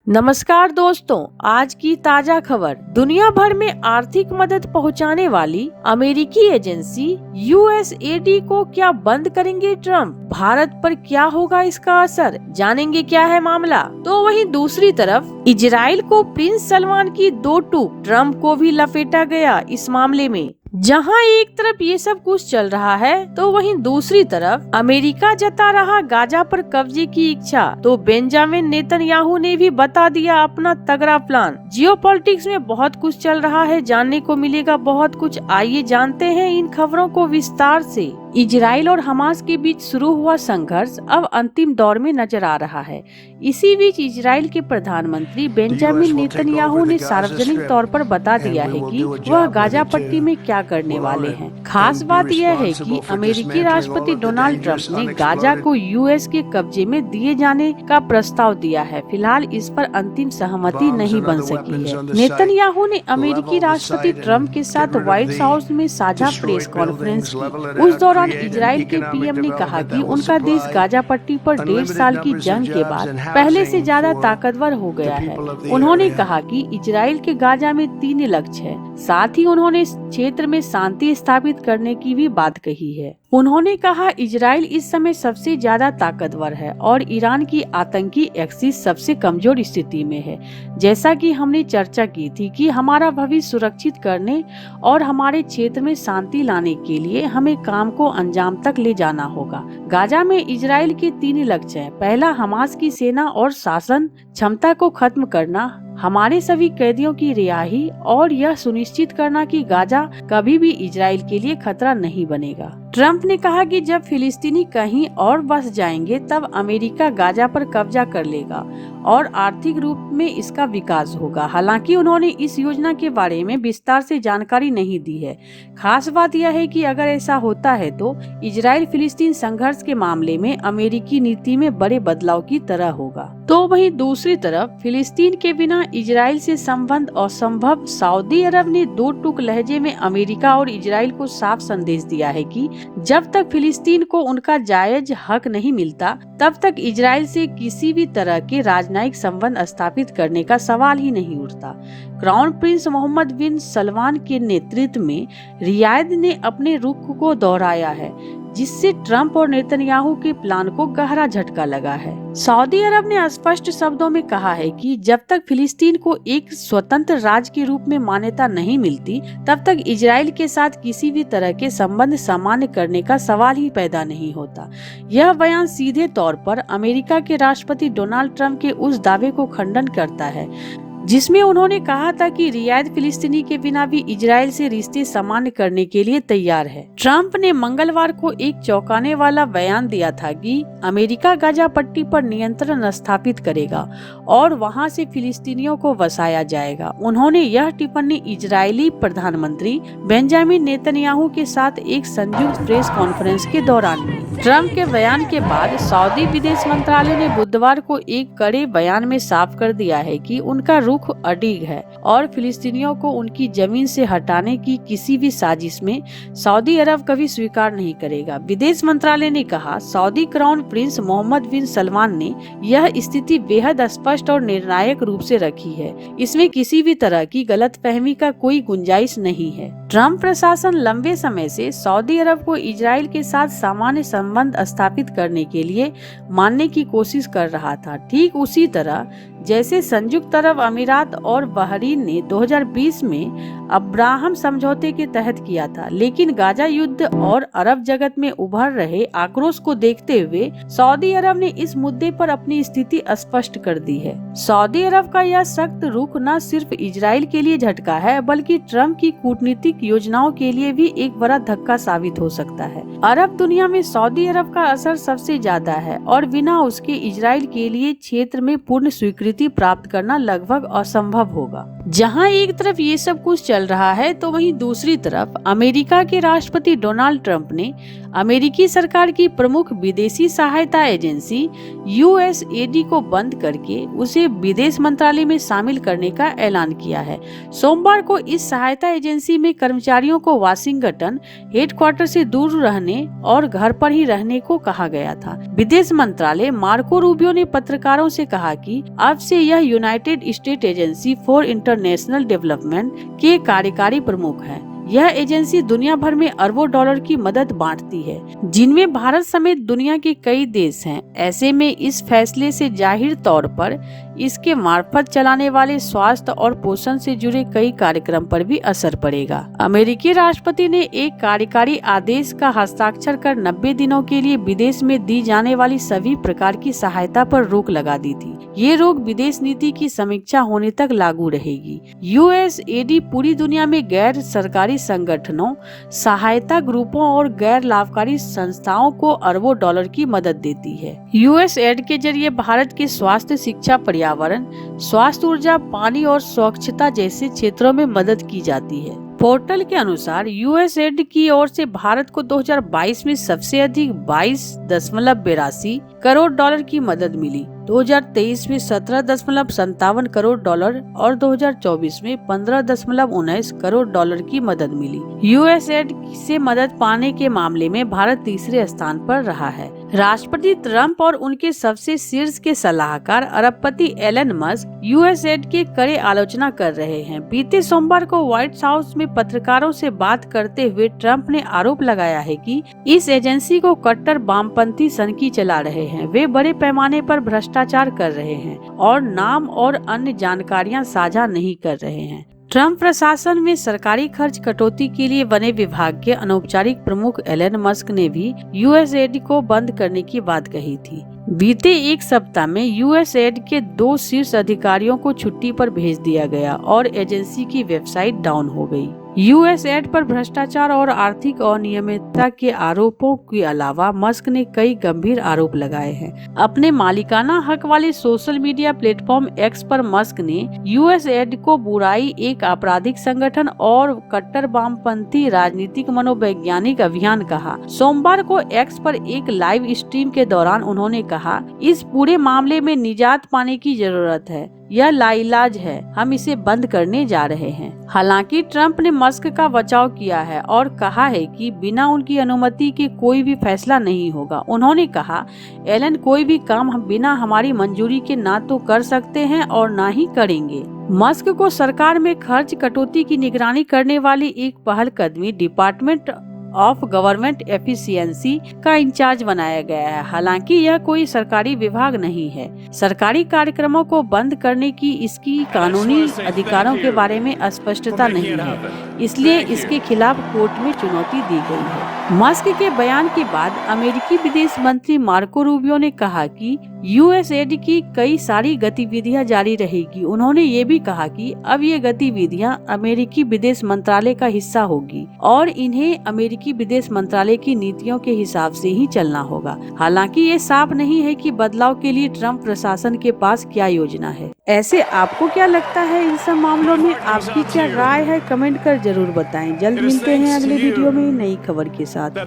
नमस्कार दोस्तों, आज की ताजा खबर। दुनिया भर में आर्थिक मदद पहुंचाने वाली अमेरिकी एजेंसी यूएसएडी को क्या बंद करेंगे ट्रम्प? भारत पर क्या होगा इसका असर? जानेंगे क्या है मामला। तो वहीं दूसरी तरफ इजराइल को प्रिंस सलमान की दो टूक, ट्रम्प को भी लपेटा गया इस मामले में। जहां एक तरफ ये सब कुछ चल रहा है तो वहीं दूसरी तरफ अमेरिका जता रहा गाजा पर कब्जे की इच्छा, तो बेंजामिन नेतन्याहू ने भी बता दिया अपना तगड़ा प्लान। जियोपॉलिटिक्स में बहुत कुछ चल रहा है, जानने को मिलेगा बहुत कुछ। आइए जानते हैं इन खबरों को विस्तार से। इजराइल और हमास के बीच शुरू हुआ संघर्ष अब अंतिम दौर में नजर आ रहा है। इसी बीच इजराइल के प्रधानमंत्री बेंजामिन नेतन्याहू ने सार्वजनिक तौर पर बता दिया है कि वह गाजा पट्टी में क्या करने वाले हैं। खास बात यह है कि अमेरिकी राष्ट्रपति डोनाल्ड ट्रंप ने गाजा को यूएस के कब्जे में दिए जाने का प्रस्ताव दिया है। फिलहाल इस पर अंतिम सहमति नहीं बन सकी है। नेतन्याहू ने अमेरिकी राष्ट्रपति ट्रंप के साथ व्हाइट हाउस में साझा प्रेस कॉन्फ्रेंस की। उस दौरान इजराइल के पीएम ने कहा कि उनका देश गाजा पट्टी पर 1.5 साल की जंग के बाद पहले से ज्यादा ताकतवर हो गया है। उन्होंने कहा कि इजराइल के गाजा में 3 लक्ष्य हैं। साथ ही उन्होंने क्षेत्र में शांति स्थापित करने की भी बात कही है। उन्होंने कहा इजराइल इस समय सबसे ज्यादा ताकतवर है और ईरान की आतंकी एक्सिस सबसे कमजोर स्थिति में है। जैसा कि हमने चर्चा की थी कि हमारा भविष्य सुरक्षित करने और हमारे क्षेत्र में शांति लाने के लिए हमें काम को अंजाम तक ले जाना होगा। गाजा में इजराइल के 3 लक्ष्य हैं। पहला, हमास की सेना और शासन क्षमता को खत्म करना, हमारे सभी कैदियों की रिहाई और यह सुनिश्चित करना कि गाजा कभी भी इजराइल के लिए खतरा नहीं बनेगा। ट्रंप ने कहा कि जब फिलिस्तीनी कहीं और बस जाएंगे तब अमेरिका गाजा पर कब्जा कर लेगा और आर्थिक रूप में इसका विकास होगा। हालांकि उन्होंने इस योजना के बारे में विस्तार से जानकारी नहीं दी है। खास बात यह है कि अगर ऐसा होता है तो इजराइल फिलिस्तीन संघर्ष के मामले में अमेरिकी नीति में बड़े बदलाव की तरह होगा। तो वहीं दूसरी तरफ फिलिस्तीन के बिना इजराइल से संबंध असंभव। सऊदी अरब ने 2 टूक लहजे में अमेरिका और इजराइल को साफ संदेश दिया है कि जब तक फिलिस्तीन को उनका जायज हक नहीं मिलता तब तक इजराइल से किसी भी तरह के राजनयिक संबंध स्थापित करने का सवाल ही नहीं उठता। क्राउन प्रिंस मोहम्मद बिन सलमान के नेतृत्व में रियाद ने अपने रुख को दोहराया है, जिससे ट्रंप और नेतन्याहू के प्लान को गहरा झटका लगा है। सऊदी अरब ने स्पष्ट शब्दों में कहा है कि जब तक फिलिस्तीन को एक स्वतंत्र राज्य के रूप में मान्यता नहीं मिलती तब तक इजराइल के साथ किसी भी तरह के संबंध सामान्य करने का सवाल ही पैदा नहीं होता। यह बयान सीधे तौर पर अमेरिका के राष्ट्रपति डोनाल्ड ट्रंप के उस दावे को खंडन करता है जिसमें उन्होंने कहा था कि रियाद फिलिस्तीनी के बिना भी इजराइल से रिश्ते सामान्य करने के लिए तैयार है। ट्रंप ने मंगलवार को एक चौंकाने वाला बयान दिया था कि अमेरिका गाजा पट्टी पर नियंत्रण स्थापित करेगा और वहां से फिलिस्तीनियों को बसाया जाएगा। उन्होंने यह टिप्पणी इजरायली प्रधानमंत्री बेंजामिन नेतन्याहू के साथ एक संयुक्त प्रेस कॉन्फ्रेंस के दौरान की। ट्रंप के बयान के बाद सऊदी विदेश मंत्रालय ने बुधवार को एक कड़े बयान में साफ कर दिया है कि उनका रुख अडिग है और फिलिस्तीनियों को उनकी जमीन से हटाने की किसी भी साजिश में सऊदी अरब कभी स्वीकार नहीं करेगा। विदेश मंत्रालय ने कहा, सऊदी क्राउन प्रिंस मोहम्मद बिन सलमान ने यह स्थिति बेहद स्पष्ट और निर्णायक रूप से रखी है। इसमें किसी भी तरह की गलतफहमी का कोई गुंजाइश नहीं है। ट्रंप प्रशासन लंबे समय से सऊदी अरब को इजराइल के साथ सामान्य संबंध स्थापित करने के लिए मानने की कोशिश कर रहा था, ठीक उसी तरह जैसे संयुक्त अरब अमीरात और बहरीन ने 2020 में अब्राहम समझौते के तहत किया था। लेकिन गाजा युद्ध और अरब जगत में उभर रहे आक्रोश को देखते हुए सऊदी अरब ने इस मुद्दे पर अपनी स्थिति स्पष्ट कर दी है। सऊदी अरब का यह सख्त रुख न सिर्फ इजराइल के लिए झटका है बल्कि ट्रंप की कूटनीतिक योजनाओं के लिए भी एक बड़ा धक्का साबित हो सकता है। अरब दुनिया में सऊदी अरब का असर सबसे ज्यादा है और बिना उसके इजराइल के लिए क्षेत्र में पूर्ण स्वीकृति प्राप्त करना लगभग असंभव होगा। जहां एक तरफ ये सब कुछ चल रहा है तो वहीं दूसरी तरफ अमेरिका के राष्ट्रपति डोनाल्ड ट्रंप ने अमेरिकी सरकार की प्रमुख विदेशी सहायता एजेंसी USAID को बंद करके उसे विदेश मंत्रालय में शामिल करने का ऐलान किया है। सोमवार को इस सहायता एजेंसी में कर्मचारियों को वाशिंगटन हेडक्वार्टर से दूर रहने और घर पर ही रहने को कहा गया था। विदेश मंत्रालय मार्को रूबियो ने पत्रकारों से कहा कि अब से यह United state agency for international development के कार्यकारी प्रमुख है। यह एजेंसी दुनिया भर में अरबों डॉलर की मदद बांटती है, जिनमें भारत समेत दुनिया के कई देश हैं। ऐसे में इस फैसले से जाहिर तौर पर इसके मार्फत चलाने वाले स्वास्थ्य और पोषण से जुड़े कई कार्यक्रम पर भी असर पड़ेगा। अमेरिकी राष्ट्रपति ने एक कार्यकारी आदेश का हस्ताक्षर कर 90 दिनों के लिए विदेश में दी जाने वाली सभी प्रकार की सहायता पर रोक लगा दी थी। ये रोक विदेश नीति की समीक्षा होने तक लागू रहेगी। USAID पूरी दुनिया में गैर सरकारी संगठनों, सहायता ग्रुपों और गैर लाभकारी संस्थाओं को अरबों डॉलर की मदद देती है। USAID के जरिए भारत के स्वास्थ्य, शिक्षा, पर्यावरण, स्वास्थ्य, ऊर्जा, पानी और स्वच्छता जैसे क्षेत्रों में मदद की जाती है। पोर्टल के अनुसार USAID की ओर से भारत को 2022 में सबसे अधिक 22.82 करोड़ डॉलर की मदद मिली। 2023 में 17.57 करोड़ डॉलर और 2024 में 15.19 करोड़ डॉलर की मदद मिली। USAID से मदद पाने के मामले में भारत तीसरे स्थान पर रहा है। राष्ट्रपति ट्रंप और उनके सबसे शीर्ष के सलाहकार अरबपति एलन मस्क USAID के कड़े आलोचना कर रहे हैं। बीते सोमवार को व्हाइट हाउस में पत्रकारों से बात करते हुए ट्रंप ने आरोप लगाया है कि इस एजेंसी को कट्टर वामपंथी सनकी चला रहे हैं। वे बड़े पैमाने पर भ्रष्टाचार कर रहे हैं और नाम और अन्य जानकारियां साझा नहीं कर रहे हैं। ट्रंप प्रशासन में सरकारी खर्च कटौती के लिए बने विभाग के अनौपचारिक प्रमुख एलन मस्क ने भी USAID को बंद करने की बात कही थी। बीते एक सप्ताह में USAID के 2 शीर्ष अधिकारियों को छुट्टी पर भेज दिया गया और एजेंसी की वेबसाइट डाउन हो गई। USAID पर भ्रष्टाचार और आर्थिक अनियमितता के आरोपों के अलावा मस्क ने कई गंभीर आरोप लगाए हैं। अपने मालिकाना हक वाले सोशल मीडिया प्लेटफॉर्म X पर मस्क ने USAID को बुराई, एक आपराधिक संगठन और कट्टर वामपंथी राजनीतिक मनोवैज्ञानिक अभियान कहा। सोमवार को X पर एक लाइव स्ट्रीम के दौरान उन्होंने कहा, इस पूरे मामले में निजात पाने की जरूरत है। यह लाइलाज है, हम इसे बंद करने जा रहे हैं। हालांकि ट्रंप ने मस्क का बचाव किया है और कहा है कि बिना उनकी अनुमति के कोई भी फैसला नहीं होगा। उन्होंने कहा, एलन कोई भी काम हम बिना हमारी मंजूरी के ना तो कर सकते हैं और ना ही करेंगे। मस्क को सरकार में खर्च कटौती की निगरानी करने वाली एक पहलकदमी डिपार्टमेंट ऑफ गवर्नमेंट एफिशिएंसी का इंचार्ज बनाया गया है। हालांकि यह कोई सरकारी विभाग नहीं है। सरकारी कार्यक्रमों को बंद करने की इसकी कानूनी अधिकारों के बारे में अस्पष्टता नहीं है, इसलिए इसके खिलाफ कोर्ट में चुनौती दी गई है। मस्क के बयान के बाद अमेरिकी विदेश मंत्री मार्को रूबियो ने कहा कि USAID की कई सारी गतिविधियां जारी रहेगी। उन्होंने ये भी कहा कि अब ये गतिविधियां अमेरिकी विदेश मंत्रालय का हिस्सा होगी और इन्हें अमेरिकी विदेश मंत्रालय की नीतियों के हिसाब से ही चलना होगा। हालांकि ये साफ नहीं है कि बदलाव के लिए ट्रंप प्रशासन के पास क्या योजना है। ऐसे आपको क्या लगता है इन सब मामलों में? आपकी क्या राय है? कमेंट कर जरूर बताएं। जल्द मिलते हैं अगले वीडियो में नई खबर के साथ।